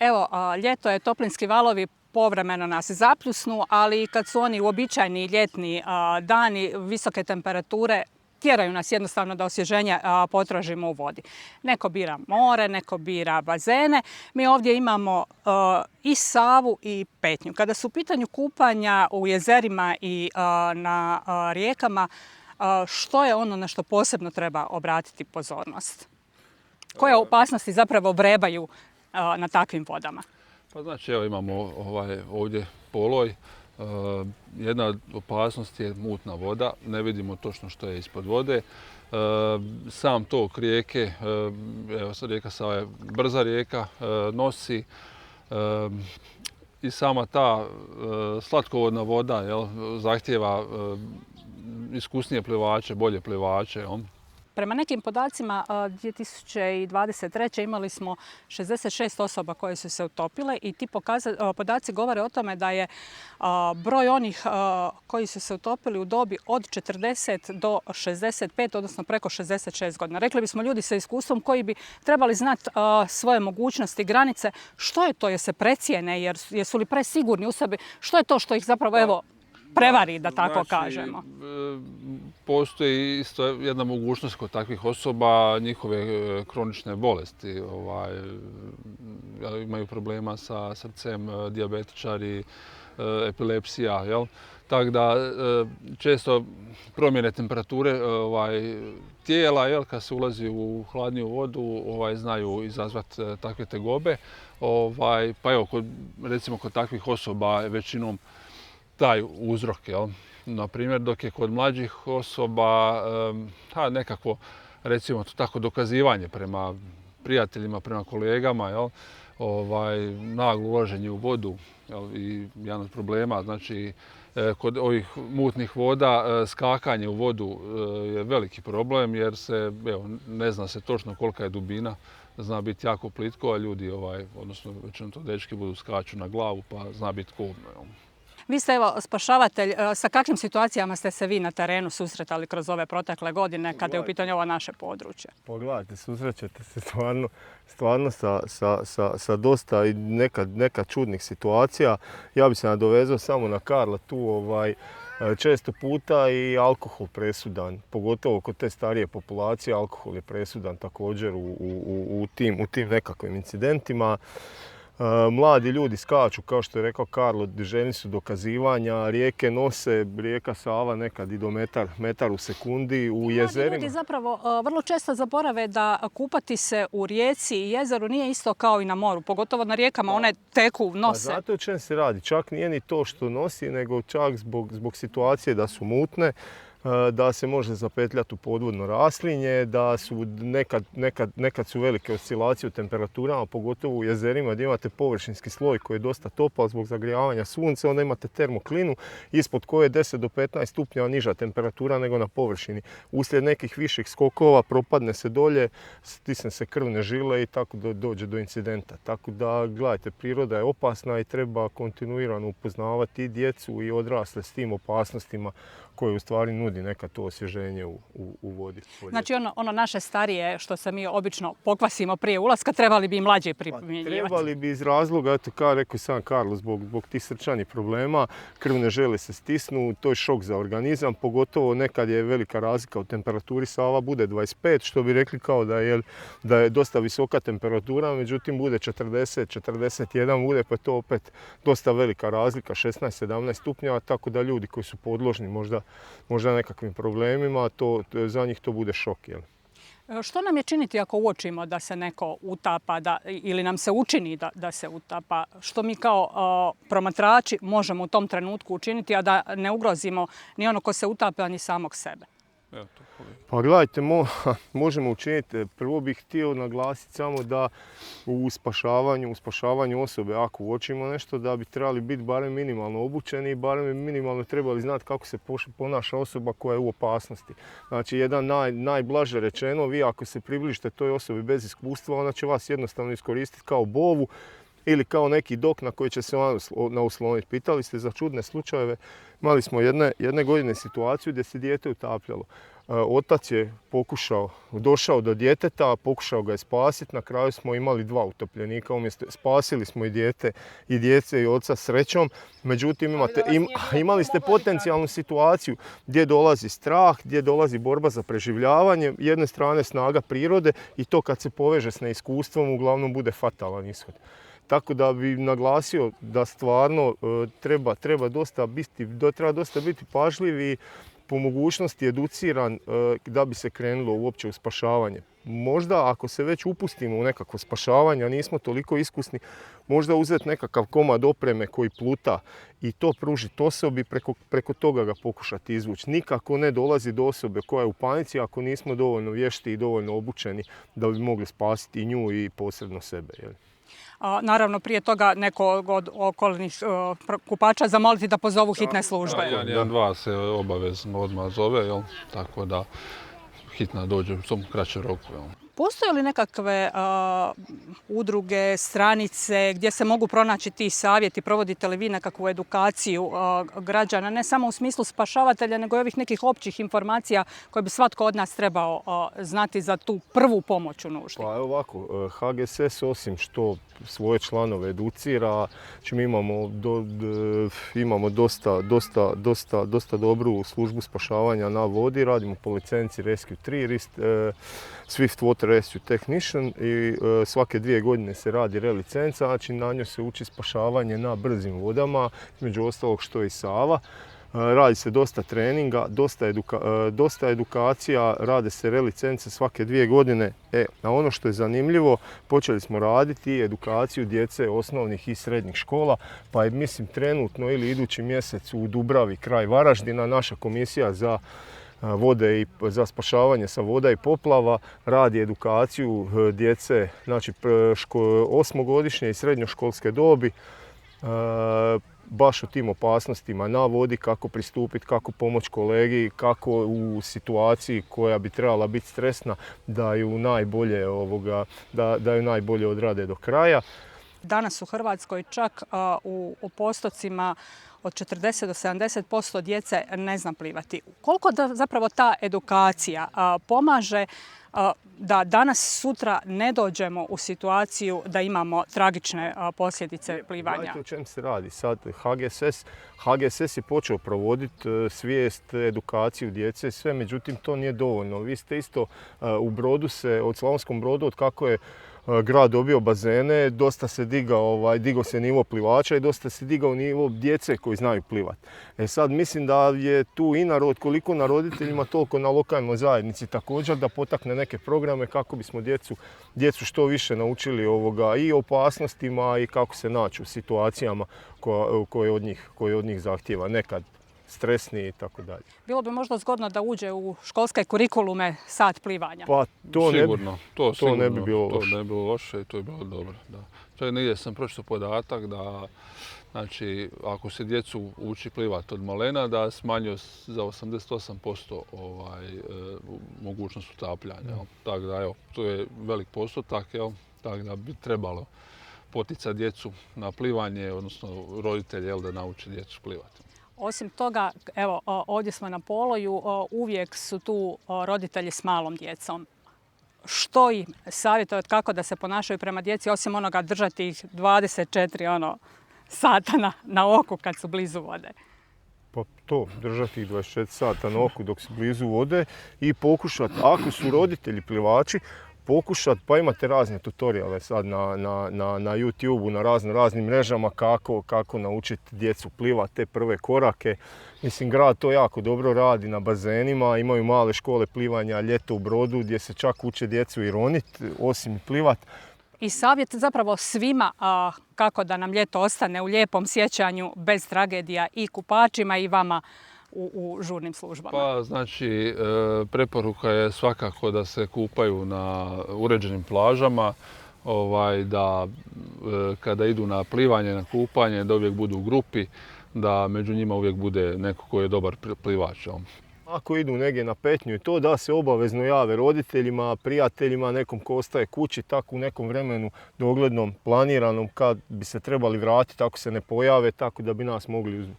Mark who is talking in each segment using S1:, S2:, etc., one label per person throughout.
S1: Evo, ljeto je, toplinski valovi povremeno nas zapljusnu, ali kad su oni uobičajeni ljetni dani, visoke temperature, tjeraju nas jednostavno da osvježenje potražimo u vodi. Neko bira more, neko bira bazene. Mi ovdje imamo i Savu i Petnju. Kada su u pitanju kupanja u jezerima i na rijekama, što je ono na što posebno treba obratiti pozornost? Koje opasnosti zapravo vrebaju na takvim vodama?
S2: Pa znači, evo imamo ovdje poloj. Jedna od opasnosti je mutna voda, ne vidimo točno što je ispod vode. Sam tok rijeke, evo rijeka Sava je brza rijeka, nosi i sama ta slatkovodna voda zahtijeva iskusnije plivače, bolje plivače.
S1: Prema nekim podacima 2023. imali smo 66 osoba koje su se utopile i ti podaci govore o tome da je broj onih koji su se utopili u dobi od 40 do 65, odnosno preko 66 godina. Rekli bismo ljudi sa iskustvom koji bi trebali znati svoje mogućnosti, granice. Što je to? Jer se precijene, jesu li presigurni u sebi? Što je to što ih zapravo prevari, da tako kažemo?
S2: Postoji isto jedna mogućnost kod takvih osoba, njihove kronične bolesti. Imaju problema sa srcem, dijabetičari, epilepsija. Tako da često promjene temperature tijela, kad se ulazi u hladniju vodu, znaju izazvati takve tegobe. Pa evo, recimo kod takvih osoba većinom taj uzrok. Na primjer, dok je kod mlađih osoba nekakvo, recimo to tako, dokazivanje prema prijateljima, prema kolegama, naglo ulaženje u vodu i jedan od problema, znači kod ovih mutnih voda skakanje u vodu je veliki problem jer se, ne zna se točno kolika je dubina, zna biti jako plitko, a ljudi, odnosno većinom to dečki budu skaču na glavu pa zna biti kobno.
S1: Vi ste spašavatelj. Sa kakvim situacijama ste se vi na terenu susretali kroz ove protekle godine kada je u pitanju ovo naše područje?
S3: Pogledajte, susrećete se stvarno sa dosta i nekad čudnih situacija. Ja bi se nadovezao samo na Karla tu. Često puta i alkohol presudan, pogotovo kod te starije populacije, alkohol je presudan također u tim nekakvim incidentima. Mladi ljudi skaču, kao što je rekao Karlo, željni su dokazivanja, rijeke nose, rijeka Sava nekad i do metar u sekundi u jezerima.
S1: Ljudi zapravo vrlo često zaborave da kupati se u rijeci i jezeru nije isto kao i na moru, pogotovo na rijekama, one teku, nose.
S3: Pa zato o čem se radi, čak nije ni to što nosi, nego čak zbog situacije da su mutne, da se može zapetljati u podvodno raslinje, da su nekad su velike oscilacije u temperaturama, pogotovo u jezerima gdje imate površinski sloj koji je dosta topao zbog zagrijavanja sunca, onda imate termoklinu ispod koje je 10 do 15 stupnjeva niža temperatura nego na površini. Uslijed nekih viših skokova propadne se dolje, stisne se krvne žile i tako dođe do incidenta. Tako da, gledajte, priroda je opasna i treba kontinuirano upoznavati i djecu i odrasle s tim opasnostima koje u stvari nudi neka to osvježenje u vodi.
S1: Znači ono naše starije što se mi obično pokvasimo prije ulaska, trebali bi i mlađi primjenjivati?
S3: Trebali bi iz razloga, eto kao rekao sam Karlo, zbog tih srčanih problema, krvne žile se stisnu, to je šok za organizam, pogotovo nekad je velika razlika u temperaturi, Sava bude 25, što bi rekli kao da je dosta visoka temperatura, međutim bude 40, 41 bude, pa je to opet dosta velika razlika, 16-17 stupnjeva, tako da ljudi koji su podložni možda nekakvim problemima, za njih to bude šok.
S1: Što nam je činiti ako uočimo da se neko utapa ili nam se učini da se utapa? Što mi kao promatrači možemo u tom trenutku učiniti, a da ne ugrozimo ni ono ko se utapa, ni samog sebe?
S3: Pa gledajte, možemo učiniti. Prvo bih htio naglasiti samo da u spašavanju osobe, ako uočimo nešto, da bi trebali biti barem minimalno obučeni i barem bi minimalno trebali znati kako se ponaša osoba koja je u opasnosti. Znači, najblaže rečeno, vi ako se približite toj osobi bez iskustva, ona će vas jednostavno iskoristiti kao bovu ili kao neki dok na koji će se nausloniti. Pitali ste za čudne slučajeve. Imali smo jedne godine situaciju gdje se dijete utapljalo. Otac je došao do djeteta, pokušao ga je spasiti, na kraju smo imali 2 utopljenika, spasili smo i djece i oca srećom, međutim imali ste potencijalnu situaciju gdje dolazi strah, gdje dolazi borba za preživljavanje, jedne strane snaga prirode i to kad se poveže s neiskustvom uglavnom bude fatalan ishod. Tako da bi naglasio da stvarno treba dosta biti pažljiv i po mogućnosti educiran da bi se krenulo uopće u spašavanje. Možda ako se već upustimo u nekakvo spašavanje, a nismo toliko iskusni, možda uzeti nekakav komad opreme koji pluta i to pružiti osobi, preko toga ga pokušati izvući. Nikako ne dolazi do osobe koja je u panici ako nismo dovoljno vješti i dovoljno obučeni da bi mogli spasiti i nju i posredno sebe.
S1: Naravno, prije toga nekog od okolnih kupača zamoliti da pozovu hitne službe.
S2: 112 se obavezno odmah zove, jel? Tako da hitna dođe u tom kraćem roku. Jel?
S1: Postoje li nekakve udruge, stranice gdje se mogu pronaći ti savjeti? Provodite li vi nekakvu edukaciju građana, ne samo u smislu spašavatelja, nego i ovih nekih općih informacija koje bi svatko od nas trebao znati za tu prvu pomoć u nuždi?
S3: Pa evo ovako, HGSS osim što svoje članove educira, mi imamo dosta dobru službu spašavanja na vodi, radimo po licenci Rescue 3, Swift Water Rescue Technician i svake 2 godine se radi relicenca, znači na njoj se uči spašavanje na brzim vodama, između ostalog što i Sava. Radi se dosta treninga, dosta edukacija, rade se relicence svake 2 godine. Na ono što je zanimljivo, počeli smo raditi edukaciju djece osnovnih i srednjih škola, pa je mislim trenutno ili idući mjesec u Dubravi kraj Varaždina naša komisija za vode i za spašavanje sa voda i poplava radi edukaciju djece, znači 8-godišnje i srednjoškolske dobi, baš o tim opasnostima na vodi, kako pristupiti, kako pomoći kolegi, kako u situaciji koja bi trebala biti stresna da ju najbolje odrade do kraja.
S1: Danas u Hrvatskoj čak u postocima od 40 do 70% djece ne zna plivati. Koliko zapravo ta edukacija pomaže da danas sutra ne dođemo u situaciju da imamo tragične posljedice plivanja?
S3: Znate o čem se radi? Sad HGSS je počeo provoditi svijest, edukaciju djece, sve, međutim to nije dovoljno. Vi ste isto u Brodu od Slavonskom Brodu, od kako je grad dobio bazene, dosta se digao se nivo plivača i dosta se digao nivo djece koji znaju plivati. Sad mislim da je tu i koliko na roditeljima, toliko na lokalnoj zajednici također da potakne neke programe kako bismo djecu što više naučili i opasnostima i kako se naći u situacijama koje od njih zahtijeva nekad stresni i tako dalje.
S1: Bilo bi možda zgodno da uđe u školske kurikulume sat plivanja.
S3: Pa to ne bi bilo loše.
S2: To ne bi bilo loše i to je bilo dobro. Da. Čak negdje sam pročitao podatak da znači, ako se djecu uči plivati od malena, da smanjuje za 88% mogućnost utapljanja. Tako da, evo, to je velik postotak, tako da bi trebalo poticati djecu na plivanje, odnosno roditelje da nauče djecu plivati.
S1: Osim toga, evo, ovdje smo na Poloju, uvijek su tu roditelji s malom djecom. Što im savjetovati kako da se ponašaju prema djeci, osim onoga držati ih 24 sata na oku kad su blizu vode?
S3: Pa to, držati ih 24 sata na oku dok su blizu vode i pokušati, ako su roditelji plivači, pa imate razne tutoriale sad na YouTube-u, na raznim mrežama kako naučiti djecu plivati, te prve korake. Mislim, grad to jako dobro radi na bazenima, imaju male škole plivanja ljeto u Brodu gdje se čak uče djecu i roniti, osim plivati.
S1: I savjet zapravo svima kako da nam ljeto ostane u lijepom sjećanju bez tragedija i kupačima i vama u žurnim službama.
S2: Pa znači, preporuka je svakako da se kupaju na uređenim plažama, da kada idu na plivanje, na kupanje, da uvijek budu u grupi, da među njima uvijek bude neko koji je dobar plivač.
S3: Ako idu negdje na petnju i to, da se obavezno jave roditeljima, prijateljima, nekom ko ostaje kući, tako u nekom vremenu doglednom, planiranom, kad bi se trebali vratiti, ako se ne pojave, tako da bi nas mogli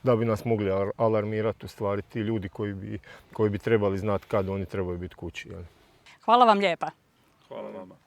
S3: da bi nas mogli alarmirati u stvari ti ljudi koji bi trebali znati kad oni trebaju biti kući. Jel?
S1: Hvala vam lijepa.
S2: Hvala vama.